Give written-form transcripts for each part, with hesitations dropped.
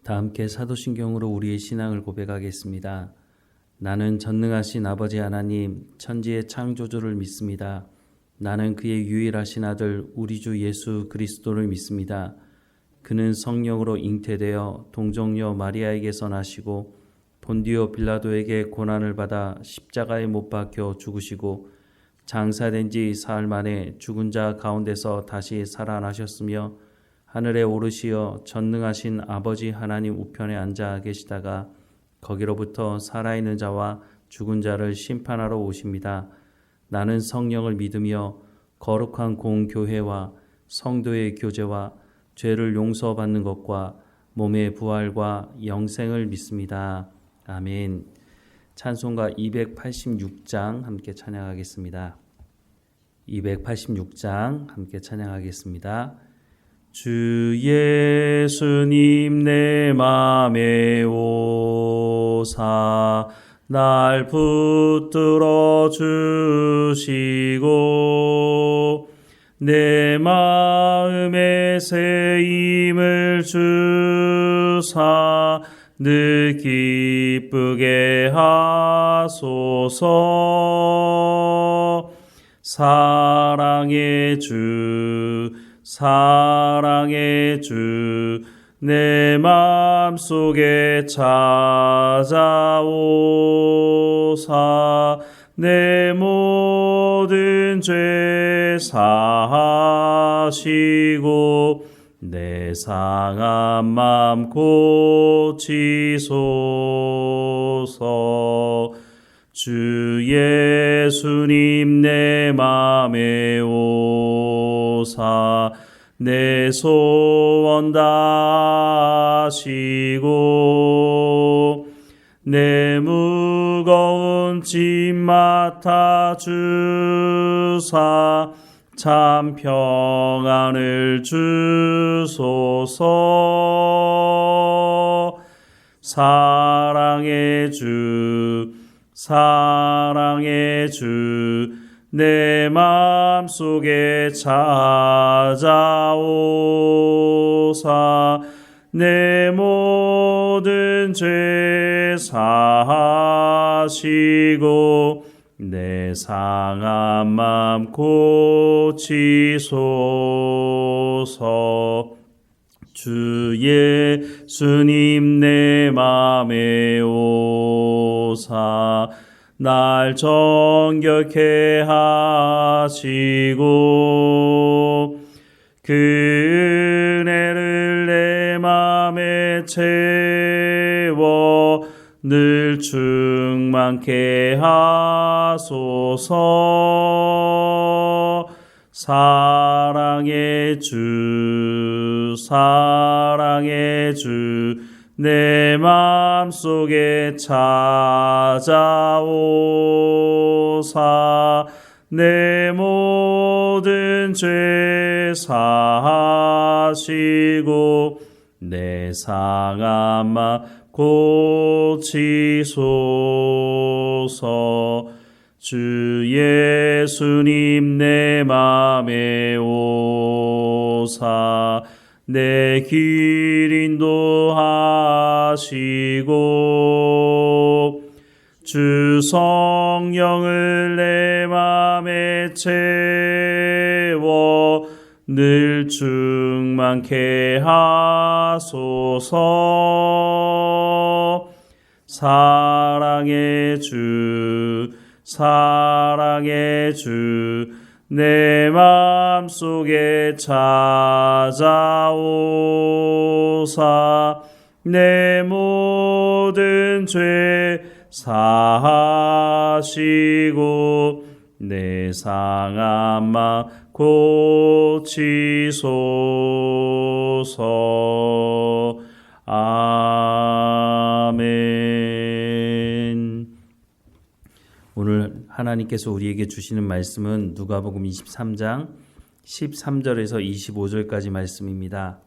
다 함께 사도신경으로 우리의 신앙을 고백하겠습니다. 나는 전능하신 아버지 하나님, 천지의 창조주를 믿습니다. 나는 그의 유일하신 아들 우리 주 예수 그리스도를 믿습니다. 그는 성령으로 잉태되어 동정녀 마리아에게서 나시고 본디오 빌라도에게 고난을 받아 십자가에 못 박혀 죽으시고 장사된 지 사흘 만에 죽은 자 가운데서 다시 살아나셨으며 하늘에 오르시어 전능하신 아버지 하나님 우편에 앉아 계시다가 거기로부터 살아있는 자와 죽은 자를 심판하러 오십니다. 나는 성령을 믿으며 거룩한 공교회와 성도의 교제와 죄를 용서받는 것과 몸의 부활과 영생을 믿습니다. 아멘. 찬송가 286장 함께 찬양하겠습니다. 286장 함께 찬양하겠습니다. 주 예수님 내 맘에 오사 날 붙들어 주시고 내 마음에 새 힘을 주사 늘 기쁘게 하소서. 사랑의 주 사랑의 주 내 맘속에 찾아오사 내 모든 죄 사하시고 내 상한 맘 고치소서. 주 예수님 내 맘에 오사 내 소원 다하시고 내 무거운 짐 맡아 주사 참 평안을 주소서. 사랑의 주 사랑의 주 내 맘속에 찾아오사 내 모든 죄 사하시고 내 상한 맘 고치소서. 주 예수님 내 맘에 오사 날 정결케 하시고 그 은혜를 내 맘에 채워 늘 충만케 하소서. 사랑의 주 사랑의 주 내 맘속에 찾아오사 내 모든 죄 사하시고 내 상한 맘 고치소서. 주 예수님 내 맘에 오사 내 길 인도하시고 주 성령을 내 맘에 채워 늘 충만케 하소서. 사랑의 주 사랑의 주 내 맘속에 찾아오사 내 모든 죄 사하시고 내 상한 맘 고치소서. 아멘. 오늘 하나님께서 우리에게 주시는 말씀은 누가복음 23장 13절에서 25절까지 말씀입니다.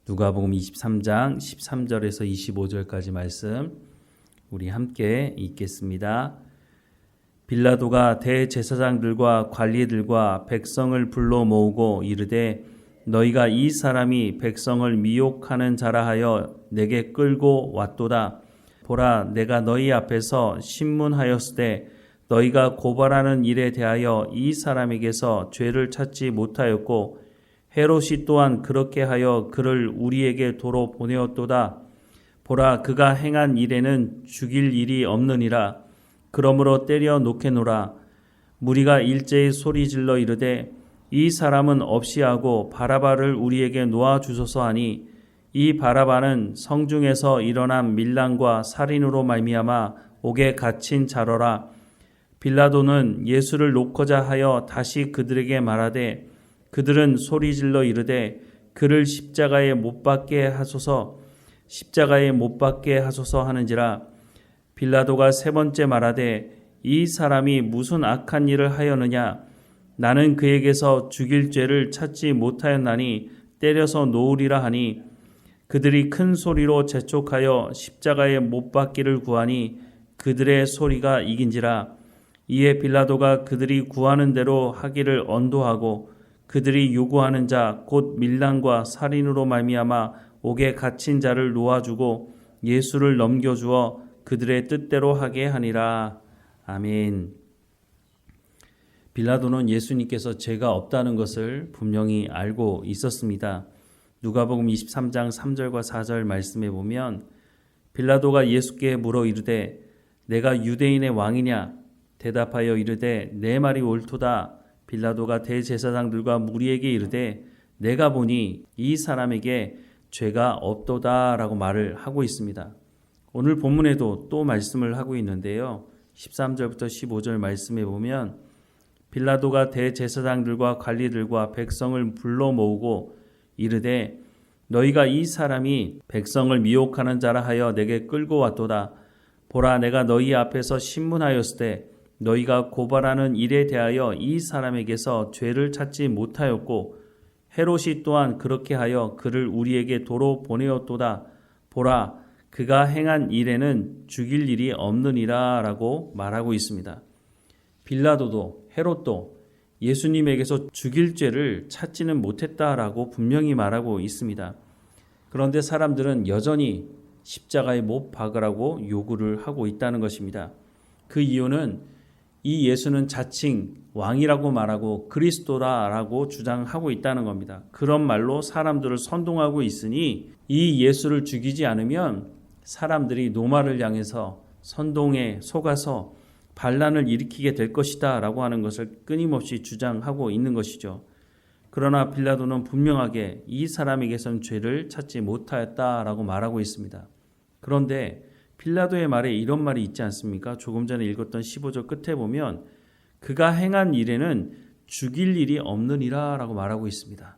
누가복음 23장 13절에서 25절까지 말씀 우리 함께 읽겠습니다. 빌라도가 대제사장들과 관리들과 백성을 불러 모으고 이르되 너희가 이 사람이 백성을 미혹하는 자라 하여 내게 끌고 왔도다. 보라, 내가 너희 앞에서 신문하였으되 너희가 고발하는 일에 대하여 이 사람에게서 죄를 찾지 못하였고 헤롯이 또한 그렇게 하여 그를 우리에게 도로 보내었도다. 보라, 그가 행한 일에는 죽일 일이 없느니라. 그러므로 때려 놓게노라. 무리가 일제히 소리질러 이르되 이 사람은 없이 하고 바라바를 우리에게 놓아 주소서 하니 이 바라바는 성중에서 일어난 밀란과 살인으로 말미암아 옥에 갇힌 자로라. 빌라도는 예수를 놓고자 하여 다시 그들에게 말하되 그들은 소리질러 이르되 그를 십자가에 못 박게 하소서 하는지라. 빌라도가 세 번째 말하되 이 사람이 무슨 악한 일을 하였느냐? 나는 그에게서 죽일 죄를 찾지 못하였나니 때려서 놓으리라 하니 그들이 큰 소리로 재촉하여 십자가에 못 박기를 구하니 그들의 소리가 이긴지라. 이에 빌라도가 그들이 구하는 대로 하기를 언도하고 그들이 요구하는 자 곧 밀란과 살인으로 말미암아 옥에 갇힌 자를 놓아주고 예수를 넘겨주어 그들의 뜻대로 하게 하니라. 아멘. 빌라도는 예수님께서 죄가 없다는 것을 분명히 알고 있었습니다. 누가복음 23장 3절과 4절 말씀에 보면 빌라도가 예수께 물어 이르되 내가 유대인의 왕이냐? 대답하여 이르되 내 말이 옳도다. 빌라도가 대제사장들과 무리에게 이르되 내가 보니 이 사람에게 죄가 없도다 라고 말을 하고 있습니다. 오늘 본문에도 또 말씀을 하고 있는데요. 13절부터 15절 말씀에 보면 빌라도가 대제사장들과 관리들과 백성을 불러 모으고 이르되 너희가 이 사람이 백성을 미혹하는 자라 하여 내게 끌고 왔도다. 보라, 내가 너희 앞에서 신문하였으되 너희가 고발하는 일에 대하여 이 사람에게서 죄를 찾지 못하였고 헤롯이 또한 그렇게 하여 그를 우리에게 도로 보내었도다. 보라, 그가 행한 일에는 죽일 일이 없느니라 라고 말하고 있습니다. 빌라도도 헤롯도 예수님에게서 죽일 죄를 찾지는 못했다라고 분명히 말하고 있습니다. 그런데 사람들은 여전히 십자가에 못 박으라고 요구를 하고 있다는 것입니다. 그 이유는 이 예수는 자칭 왕이라고 말하고 그리스도라라고 주장하고 있다는 겁니다. 그런 말로 사람들을 선동하고 있으니 이 예수를 죽이지 않으면 사람들이 노마를 향해서 선동에 속아서 반란을 일으키게 될 것이다 라고 하는 것을 끊임없이 주장하고 있는 것이죠. 그러나 빌라도는 분명하게 이 사람에게선 죄를 찾지 못하였다라고 말하고 있습니다. 그런데 빌라도의 말에 이런 말이 있지 않습니까? 조금 전에 읽었던 15절 끝에 보면 그가 행한 일에는 죽일 일이 없느니라 라고 말하고 있습니다.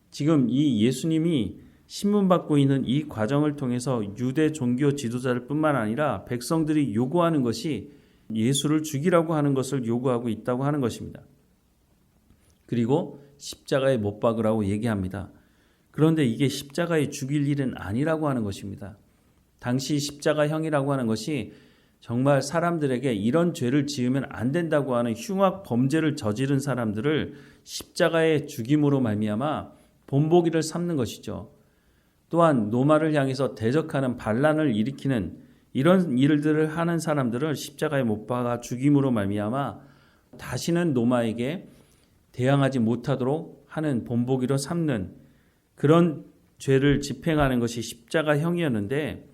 지금 이 예수님이 신문받고 있는 이 과정을 통해서 유대 종교 지도자를 뿐만 아니라 백성들이 요구하는 것이 예수를 죽이라고 하는 것을 요구하고 있다고 하는 것입니다. 그리고 십자가에 못 박으라고 얘기합니다. 그런데 이게 십자가에 죽일 일은 아니라고 하는 것입니다. 당시 십자가형이라고 하는 것이 정말 사람들에게 이런 죄를 지으면 안 된다고 하는 흉악 범죄를 저지른 사람들을 십자가의 죽임으로 말미암아 본보기를 삼는 것이죠. 또한 노마를 향해서 대적하는 반란을 일으키는 이런 일들을 하는 사람들을 십자가에 못 박아 죽임으로 말미암아 다시는 노마에게 대항하지 못하도록 하는 본보기로 삼는 그런 죄를 집행하는 것이 십자가형이었는데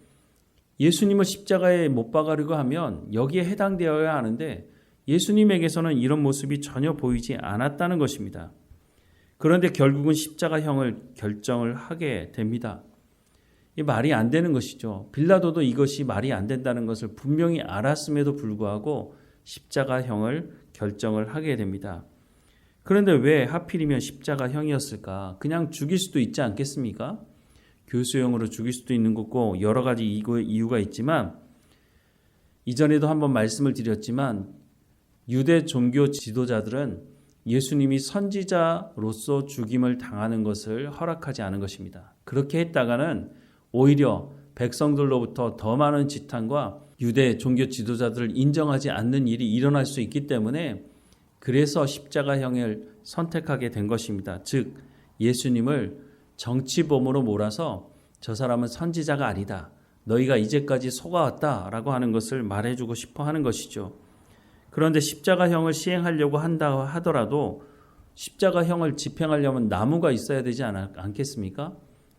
예수님을 십자가에 못 박으려고 하면 여기에 해당되어야 하는데 예수님에게서는 이런 모습이 전혀 보이지 않았다는 것입니다. 그런데 결국은 십자가형을 결정을 하게 됩니다. 이 말이 안 되는 것이죠. 빌라도도 이것이 말이 안 된다는 것을 분명히 알았음에도 불구하고 십자가형을 결정을 하게 됩니다. 그런데 왜 하필이면 십자가형이었을까? 그냥 죽일 수도 있지 않겠습니까? 교수형으로 죽일 수도 있는 거고 여러 가지 이유가 있지만 이전에도 한번 말씀을 드렸지만 유대 종교 지도자들은 예수님이 선지자로서 죽임을 당하는 것을 허락하지 않은 것입니다. 그렇게 했다가는 오히려 백성들로부터 더 많은 지탄과 유대 종교 지도자들을 인정하지 않는 일이 일어날 수 있기 때문에 그래서 십자가형을 선택하게 된 것입니다. 즉 예수님을 정치범으로 몰아서 저 사람은 선지자가 아니다. 너희가 이제까지 속아왔다라고 하는 것을 말해주고 싶어 하는 것이죠. 그런데 십자가형을 시행하려고 한다 하더라도 십자가형을 집행하려면 나무가 있어야 되지 않겠습니까?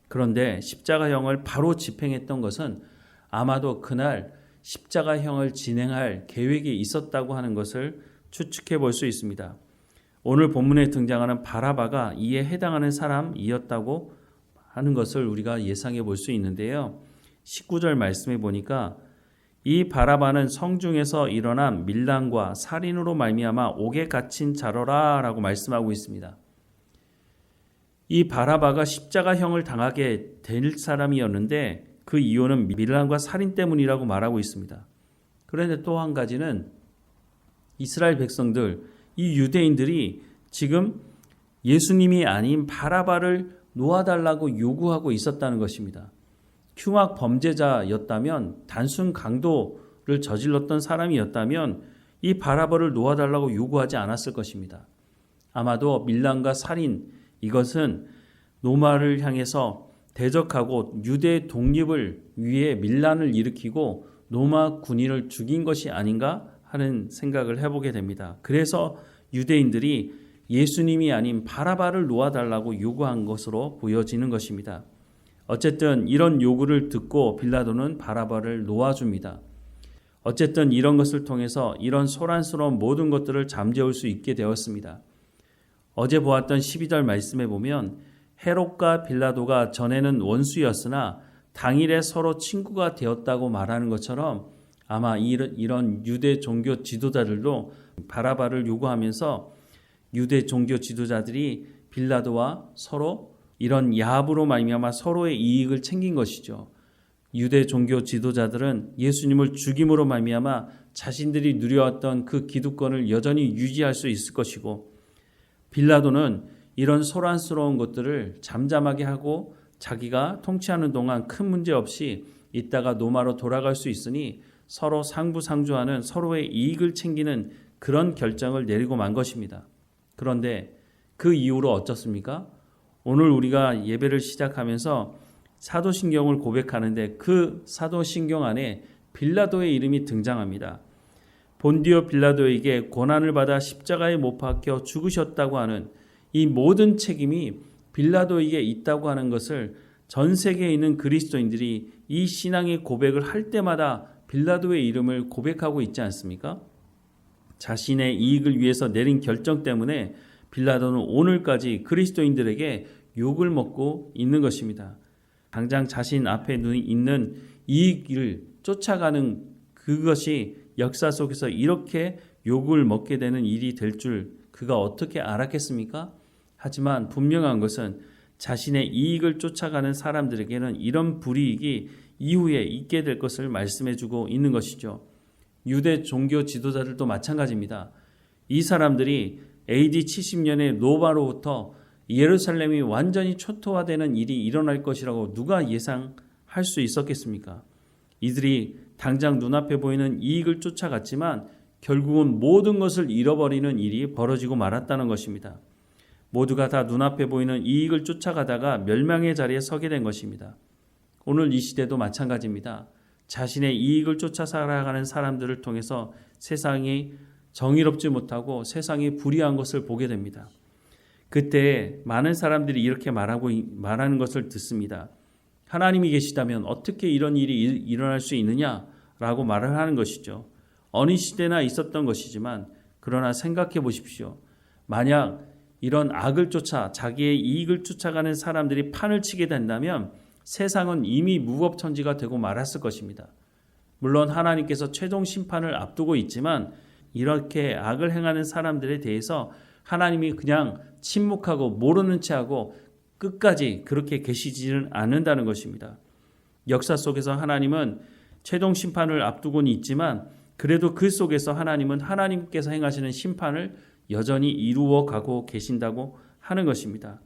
그런데 십자가형을 바로 집행했던 것은 아마도 그날 십자가형을 진행할 계획이 있었다고 하는 것을 추측해 볼 수 있습니다. 오늘 본문에 등장하는 바라바가 이에 해당하는 사람이었다고 하는 것을 우리가 예상해 볼 수 있는데요. 19절 말씀에 보니까 이 바라바는 성중에서 일어난 밀란과 살인으로 말미암아 옥에 갇힌 자로라 라고 말씀하고 있습니다. 이 바라바가 십자가형을 당하게 될 사람이었는데 그 이유는 밀란과 살인 때문이라고 말하고 있습니다. 그런데 또 한 가지는 이스라엘 백성들, 이 유대인들이 지금 예수님이 아닌 바라바를 놓아달라고 요구하고 있었다는 것입니다. 흉악 범죄자였다면, 단순 강도를 저질렀던 사람이었다면 이 바라바를 놓아달라고 요구하지 않았을 것입니다. 아마도 밀란과 살인, 이것은 로마를 향해서 대적하고 유대 독립을 위해 밀란을 일으키고 로마 군인을 죽인 것이 아닌가 하는 생각을 해보게 됩니다. 그래서 유대인들이 예수님이 아닌 바라바를 놓아달라고 요구한 것으로 보여지는 것입니다. 어쨌든 이런 요구를 듣고 빌라도는 바라바를 놓아줍니다. 어쨌든 이런 것을 통해서 이런 소란스러운 모든 것들을 잠재울 수 있게 되었습니다. 어제 보았던 12절 말씀에 보면 헤롯과 빌라도가 전에는 원수였으나 당일에 서로 친구가 되었다고 말하는 것처럼 아마 이런 유대 종교 지도자들도 바라바를 요구하면서 유대 종교 지도자들이 빌라도와 서로 이런 야합으로 말미암아 서로의 이익을 챙긴 것이죠. 유대 종교 지도자들은 예수님을 죽임으로 말미암아 자신들이 누려왔던 그 기득권을 여전히 유지할 수 있을 것이고, 빌라도는 이런 소란스러운 것들을 잠잠하게 하고 자기가 통치하는 동안 큰 문제 없이 있다가 로마로 돌아갈 수 있으니 서로 상부상조하는, 서로의 이익을 챙기는 그런 결정을 내리고 만 것입니다. 그런데 그 이후로 어떻습니까? 오늘 우리가 예배를 시작하면서 사도신경을 고백하는데 그 사도신경 안에 빌라도의 이름이 등장합니다. 본디오 빌라도에게 고난을 받아 십자가에 못 박혀 죽으셨다고 하는 이 모든 책임이 빌라도에게 있다고 하는 것을 전 세계에 있는 그리스도인들이 이 신앙의 고백을 할 때마다 빌라도의 이름을 고백하고 있지 않습니까? 자신의 이익을 위해서 내린 결정 때문에 빌라도는 오늘까지 그리스도인들에게 욕을 먹고 있는 것입니다. 당장 자신 앞에 있는 이익을 쫓아가는 그것이 역사 속에서 이렇게 욕을 먹게 되는 일이 될 줄 그가 어떻게 알았겠습니까? 하지만 분명한 것은 자신의 이익을 쫓아가는 사람들에게는 이런 불이익이 이후에 있게 될 것을 말씀해주고 있는 것이죠. 유대 종교 지도자들도 마찬가지입니다. 이 사람들이 AD 70년에 로마로부터 예루살렘이 완전히 초토화되는 일이 일어날 것이라고 누가 예상할 수 있었겠습니까? 이들이 당장 눈앞에 보이는 이익을 쫓아갔지만 결국은 모든 것을 잃어버리는 일이 벌어지고 말았다는 것입니다. 모두가 다 눈앞에 보이는 이익을 쫓아가다가 멸망의 자리에 서게 된 것입니다. 오늘 이 시대도 마찬가지입니다. 자신의 이익을 쫓아 살아가는 사람들을 통해서 세상이 정의롭지 못하고 세상이 불의한 것을 보게 됩니다. 그때 많은 사람들이 이렇게 말하는 것을 듣습니다. 하나님이 계시다면 어떻게 이런 일이 일어날 수 있느냐라고 말을 하는 것이죠. 어느 시대나 있었던 것이지만 그러나 생각해 보십시오. 만약 이런 악을 쫓아 자기의 이익을 쫓아가는 사람들이 판을 치게 된다면 세상은 이미 무법천지가 되고 말았을 것입니다. 물론 하나님께서 최종 심판을 앞두고 있지만 이렇게 악을 행하는 사람들에 대해서 하나님이 그냥 침묵하고 모르는 채하고 끝까지 그렇게 계시지는 않는다는 것입니다. 역사 속에서 하나님은 최종 심판을 앞두고는 있지만 그래도 그 속에서 하나님은 하나님께서 행하시는 심판을 여전히 이루어 가고 계신다고 하는 것입니다.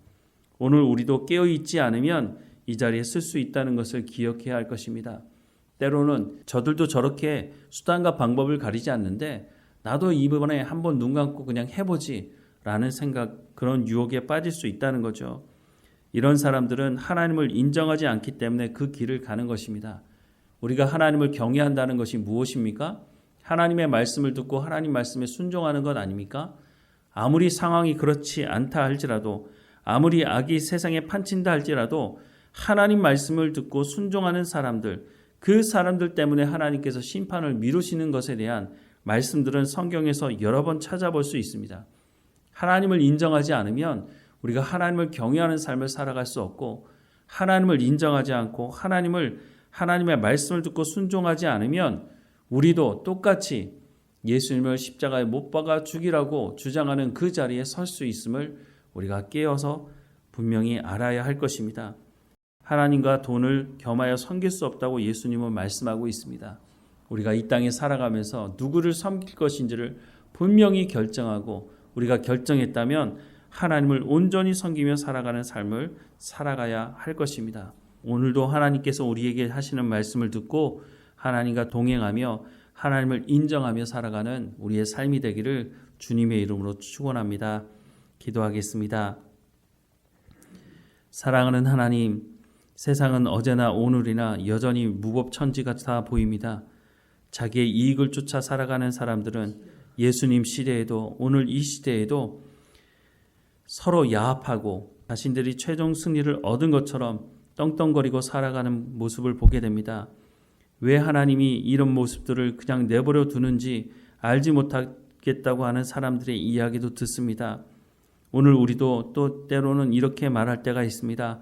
오늘 우리도 깨어있지 않으면 이 자리에 쓸 수 있다는 것을 기억해야 할 것입니다. 때로는 저들도 저렇게 수단과 방법을 가리지 않는데 나도 이번에 한번 눈 감고 그냥 해보지 라는 생각, 그런 유혹에 빠질 수 있다는 거죠. 이런 사람들은 하나님을 인정하지 않기 때문에 그 길을 가는 것입니다. 우리가 하나님을 경외한다는 것이 무엇입니까? 하나님의 말씀을 듣고 하나님 말씀에 순종하는 것 아닙니까? 아무리 상황이 그렇지 않다 할지라도, 아무리 악이 세상에 판친다 할지라도 하나님 말씀을 듣고 순종하는 사람들, 그 사람들 때문에 하나님께서 심판을 미루시는 것에 대한 말씀들은 성경에서 여러 번 찾아볼 수 있습니다. 하나님을 인정하지 않으면 우리가 하나님을 경외하는 삶을 살아갈 수 없고, 하나님을 인정하지 않고 하나님의 말씀을 듣고 순종하지 않으면 우리도 똑같이 예수님을 십자가에 못 박아 죽이라고 주장하는 그 자리에 설 수 있음을 우리가 깨어서 분명히 알아야 할 것입니다. 하나님과 돈을 겸하여 섬길 수 없다고 예수님은 말씀하고 있습니다. 우리가 이 땅에 살아가면서 누구를 섬길 것인지를 분명히 결정하고, 우리가 결정했다면 하나님을 온전히 섬기며 살아가는 삶을 살아가야 할 것입니다. 오늘도 하나님께서 우리에게 하시는 말씀을 듣고 하나님과 동행하며 하나님을 인정하며 살아가는 우리의 삶이 되기를 주님의 이름으로 축원합니다. 기도하겠습니다. 사랑하는 하나님, 세상은 어제나 오늘이나 여전히 무법천지 같아 보입니다. 자기의 이익을 쫓아 살아가는 사람들은 예수님 시대에도, 오늘 이 시대에도 서로 야합하고 자신들이 최종 승리를 얻은 것처럼 떵떵거리고 살아가는 모습을 보게 됩니다. 왜 하나님이 이런 모습들을 그냥 내버려 두는지 알지 못하겠다고 하는 사람들의 이야기도 듣습니다. 오늘 우리도 또 때로는 이렇게 말할 때가 있습니다.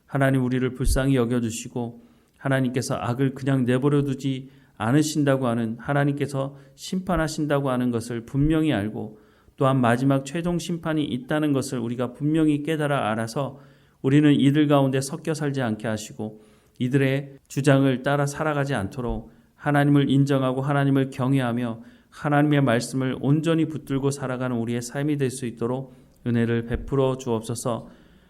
하나님, 우리를 불쌍히 여겨주시고 하나님께서 악을 그냥 내버려 두지 않으신다고 하는, 하나님께서 심판하신다고 하는 것을 분명히 알고, 또한 마지막 최종 심판이 있다는 것을 우리가 분명히 깨달아 알아서 우리는 이들 가운데 섞여 살지 않게 하시고 이들의 주장을 따라 살아가지 않도록 하나님을 인정하고 하나님을 경외하며 하나님의 말씀을 온전히 붙들고 살아가는 우리의 삶이 될 수 있도록 은혜를 베풀어 주옵소서.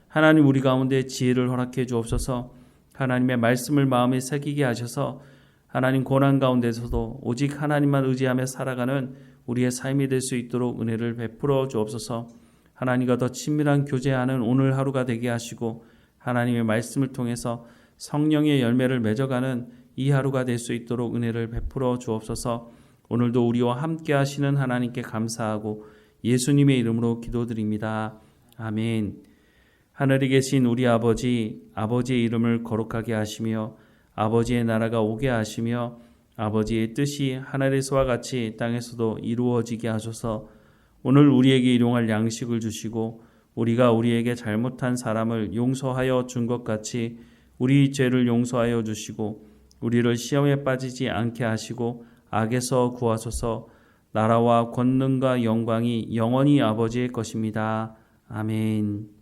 하나님, 우리 가운데 지혜를 허락해 주옵소서. 하나님의 말씀을 마음에 새기게 하셔서 하나님 고난 가운데서도 오직 하나님만 의지하며 살아가는 우리의 삶이 될 수 있도록 은혜를 베풀어 주옵소서. 하나님과 더 친밀한 교제하는 오늘 하루가 되게 하시고 하나님의 말씀을 통해서 성령의 열매를 맺어가는 이 하루가 될 수 있도록 은혜를 베풀어 주옵소서. 오늘도 우리와 함께 하시는 하나님께 감사하고 예수님의 이름으로 기도드립니다. 아멘. 하늘에 계신 우리 아버지, 아버지의 이름을 거룩하게 하시며 아버지의 나라가 오게 하시며 아버지의 뜻이 하늘에서와 같이 땅에서도 이루어지게 하소서. 오늘 우리에게 일용할 양식을 주시고 우리가 우리에게 잘못한 사람을 용서하여 준 것 같이 우리 죄를 용서하여 주시고 우리를 시험에 빠지지 않게 하시고 악에서 구하소서. 나라와 권능과 영광이 영원히 아버지의 것입니다. 아멘.